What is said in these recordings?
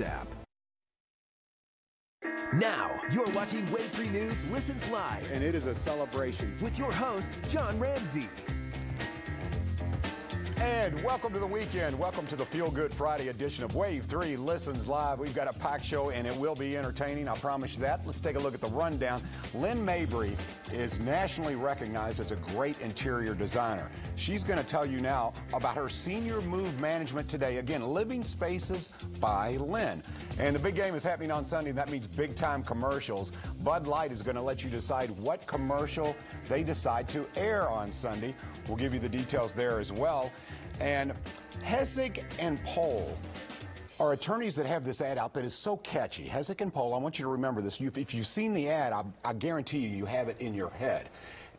app. Now, you're watching Wave 3 News Listens Live. And it is a celebration. With your host, John Ramsey. And welcome to the weekend. Welcome to the Feel Good Friday edition of Wave 3 Listens Live. We've got a packed show, and it will be entertaining. I promise you that. Let's take a look at the rundown. Lynn Mabry is nationally recognized as a great interior designer. She's going to tell you now about her senior move management today. Again, Living Spaces by Lynn. And the big game is happening on Sunday. That means big-time commercials. Bud Light is going to let you decide what commercial they decide to air on Sunday. We'll give you the details there as well. And Hessig and Pohl are attorneys that have this ad out that is so catchy. Hessig and Pohl, I want you to remember this. If you've seen the ad, I guarantee you have it in your head.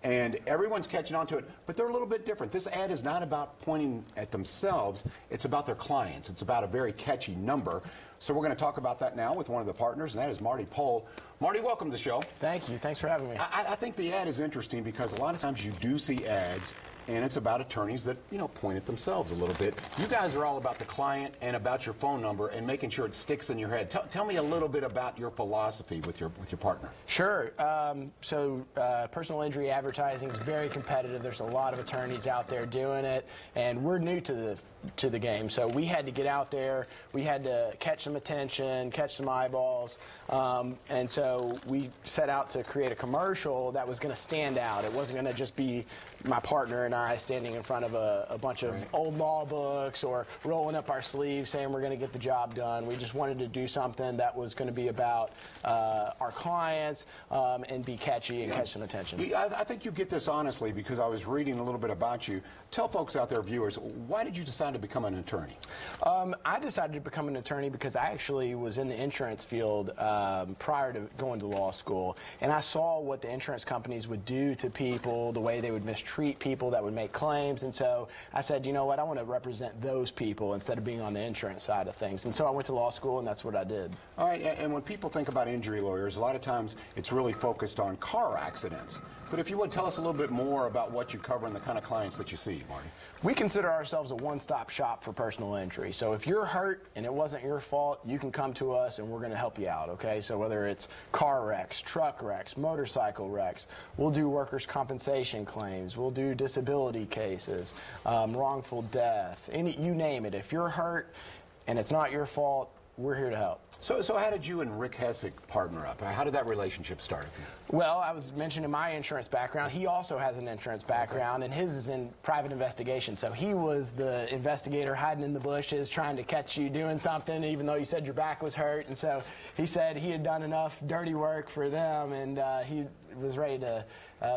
And everyone's catching on to it, but they're a little bit different. This ad is not about pointing at themselves. It's about their clients. It's about a very catchy number. So we're going to talk about that now with one of the partners, and that is Marty Pohl. Marty, welcome to the show. Thank you. Thanks for having me. I think the ad is interesting because a lot of times you do see ads, and it's about attorneys that, point at themselves a little bit. You guys are all about the client and about your phone number and making sure it sticks in your head. Tell me a little bit about your philosophy with your partner. Sure. Personal injury advertising is very competitive. There's a lot of attorneys out there doing it, and we're new to the game. So we had to get out there. We had to catch some attention, catch some eyeballs, and so we set out to create a commercial that was going to stand out. It wasn't going to just be my partner and I standing in front of a bunch of old law books or rolling up our sleeves saying we're going to get the job done. We just wanted to do something that was going to be about our clients and be catchy and catch some attention. I think you get this honestly because I was reading a little bit about you. Tell folks out there, viewers, why did you decide to become an attorney? I decided to become an attorney because I actually was in the insurance field prior to going to law school, and I saw what the insurance companies would do to people, the way they would mistreat people that would make claims, and so I said, you know what, I want to represent those people instead of being on the insurance side of things, and so I went to law school, and that's what I did. All right, and when people think about injury lawyers, a lot of times it's really focused on car accidents. But if you would tell us a little bit more about what you cover and the kind of clients that you see, Marty. We consider ourselves a one-stop shop for personal injury. So if you're hurt and it wasn't your fault, you can come to us and we're going to help you out, okay? So whether it's car wrecks, truck wrecks, motorcycle wrecks, we'll do workers' compensation claims, we'll do disability cases, wrongful death, you name it. If you're hurt and it's not your fault, we're here to help. So how did you and Rick Hessig partner up? How did that relationship start? Well, I was mentioning my insurance background. He also has an insurance background, and his is in private investigation. So he was the investigator hiding in the bushes trying to catch you doing something, even though you said your back was hurt. And so he said he had done enough dirty work for them, and he was ready to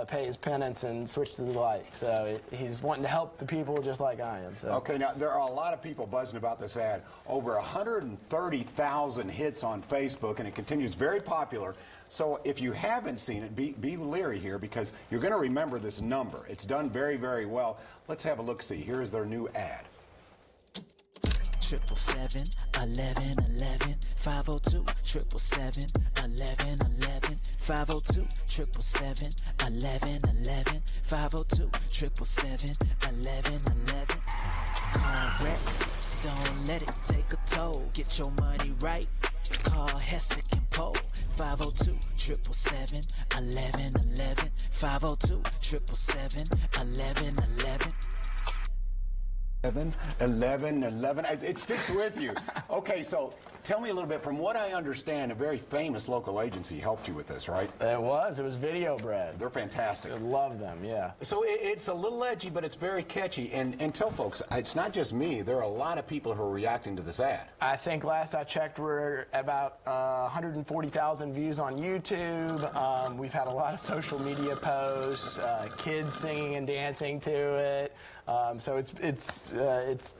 pay his penance and switch to the light. So he's wanting to help the people just like I am. So. Okay, now there are a lot of people buzzing about this ad. Over 130,000 hits on Facebook, and it continues very popular. So if you haven't seen it, be leery here because you're going to remember this number. It's done very, very well. Let's have a look-see. Here is their new ad. 777 1111 502 777 1111 502 777 1111 502 777 1111. Car wreck, don't let it take a toll. Get your money right. Call Hessig and Pohl 502 777 1111 502 777 1111. 11. It sticks with you. Okay, so tell me a little bit. From what I understand, a very famous local agency helped you with this, right? It was Video Bread. They're fantastic. I love them, yeah. So it's a little edgy, but it's very catchy. And tell folks, it's not just me. There are a lot of people who are reacting to this ad. I think last I checked, we're about 140,000 views on YouTube. We've had a lot of social media posts, kids singing and dancing to it. So it's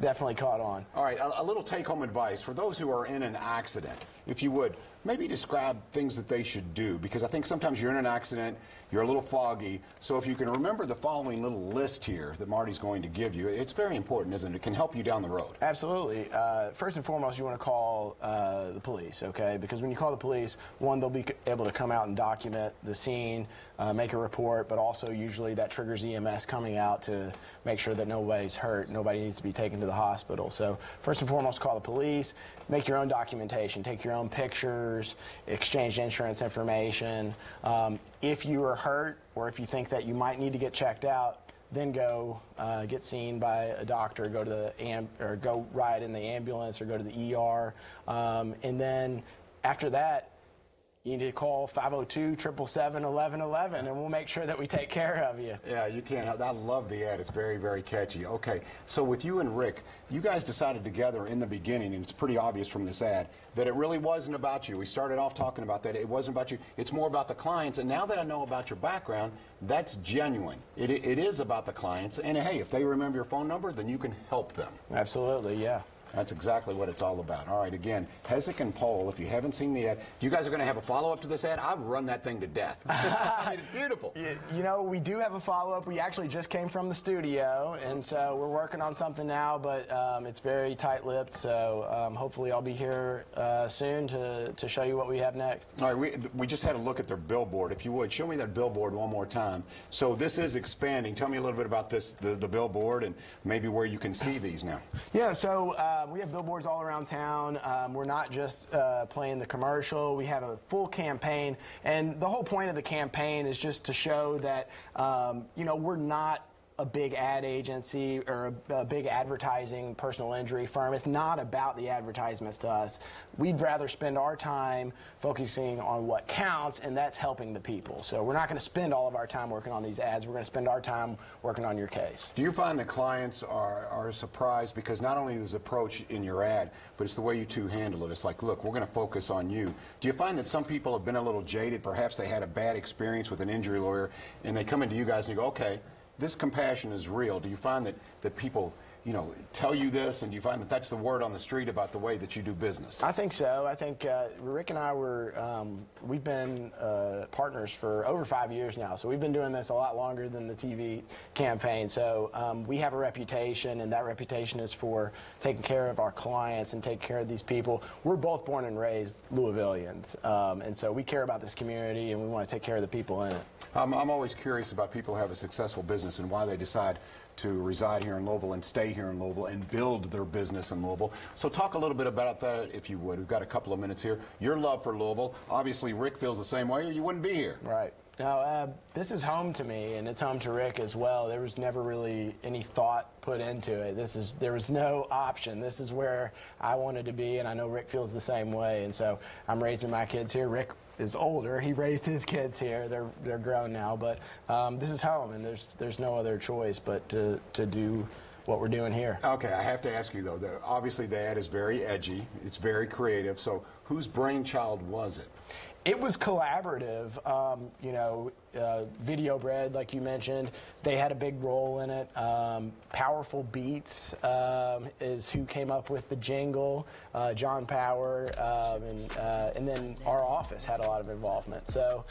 definitely caught on. All right, a little take-home advice for those who are in an accident, if you would. Maybe describe things that they should do, because I think sometimes you're in an accident, you're a little foggy. So if you can remember the following little list here that Marty's going to give you, it's very important, isn't it? It can help you down the road. Absolutely. First and foremost, you want to call the police, okay? Because when you call the police, one, they'll be able to come out and document the scene, make a report, but also usually that triggers EMS coming out to make sure that nobody's hurt, nobody needs to be taken to the hospital. So first and foremost, call the police, make your own documentation. Take your own pictures, exchange insurance information. If you are hurt or if you think that you might need to get checked out, then go get seen by a doctor, go to the go ride in the ambulance or go to the ER. And then after that, you need to call 502-777-1111, and we'll make sure that we take care of you. Yeah, you can. I love the ad. It's very, very catchy. Okay, so with you and Rick, you guys decided together in the beginning, and it's pretty obvious from this ad, that it really wasn't about you. We started off talking about that. It wasn't about you. It's more about the clients. And now that I know about your background, that's genuine. It is about the clients. And, hey, if they remember your phone number, then you can help them. Absolutely, yeah. That's exactly what it's all about. All right, again, Hessig and Pohl, if you haven't seen the ad, you guys are going to have a follow-up to this ad? I've run that thing to death. I mean, it's beautiful. You know, we do have a follow-up. We actually just came from the studio, and so we're working on something now, but it's very tight-lipped, so hopefully I'll be here soon to show you what we have next. All right, we just had a look at their billboard. If you would, show me that billboard one more time. So this is expanding. Tell me a little bit about this, the billboard, and maybe where you can see these now. Yeah, so we have billboards all around town. We're not just playing the commercial. We have a full campaign, and the whole point of the campaign is just to show that you know, we're not a big ad agency or a big advertising personal injury firm. It's not about the advertisements to us. We'd rather spend our time focusing on what counts, and that's helping the people. So we're not going to spend all of our time working on these ads. We're going to spend our time working on your case. Do you find that clients are surprised because not only is the approach in your ad, but it's the way you two handle it? It's like, look, we're going to focus on you. Do you find that some people have been a little jaded? Perhaps they had a bad experience with an injury lawyer, and they come into you guys and you go, okay, this compassion is real. Do you find that people, you know, tell you this, and do you find that that's the word on the street about the way that you do business? I think so. I think Rick and I we've been partners for over 5 years now, so we've been doing this a lot longer than the TV campaign. So we have a reputation, and that reputation is for taking care of our clients and taking care of these people. We're both born and raised Louisvillians, and so we care about this community, and we want to take care of the people in it. I'm always curious about people who have a successful business and why they decide to reside here in Louisville and stay here in Louisville and build their business in Louisville. So talk a little bit about that, if you would. We've got a couple of minutes here. Your love for Louisville. Obviously, Rick feels the same way, or you wouldn't be here. Right. Now, this is home to me, and it's home to Rick as well. There was never really any thought put into it. There was no option. This is where I wanted to be, and I know Rick feels the same way. And so I'm raising my kids here. Rick is older. He raised his kids here. They're grown now, but this is home, and there's no other choice but to do what we're doing here. Okay, I have to ask you though. Obviously, the ad is very edgy. It's very creative. So, whose brainchild was it? It was collaborative. You know, Video Bread, like you mentioned, they had a big role in it. Powerful Beats is who came up with the jingle. John Power, and then our office had a lot of involvement. So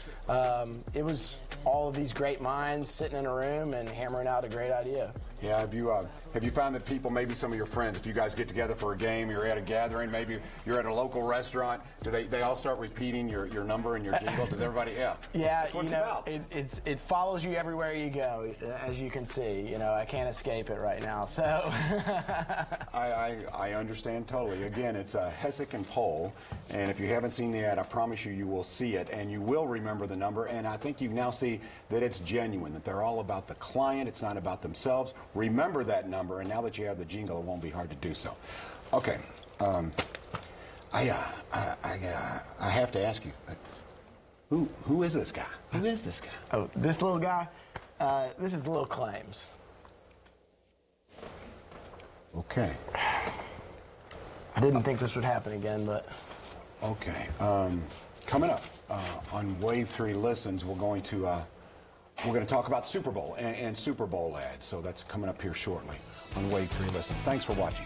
it was all of these great minds sitting in a room and hammering out a great idea. Yeah, have you found that people, maybe some of your friends, if you guys get together for a game, you're at a gathering, maybe you're at a local restaurant, do they all start repeating your number and your jingle? Does everybody? Yeah. Yeah, you know, it follows you everywhere you go, as you can see. You know, I can't escape it right now. So. I understand totally. Again, it's Hessig and Pohl, and if you haven't seen the ad, I promise you will see it, and you will remember the number. And I think you now see that it's genuine, that they're all about the client. It's not about themselves. Remember that number, and now that you have the jingle, it won't be hard to do so. Okay. I have to ask you, who is this guy? Who is this guy? Oh, this little guy? This is Lil Claims. Okay. I didn't think this would happen again, but. Okay. Coming up on Wave 3 Listens, we're going to talk about Super Bowl and Super Bowl ads. So that's coming up here shortly on Wave 3 Listens. Thanks for watching.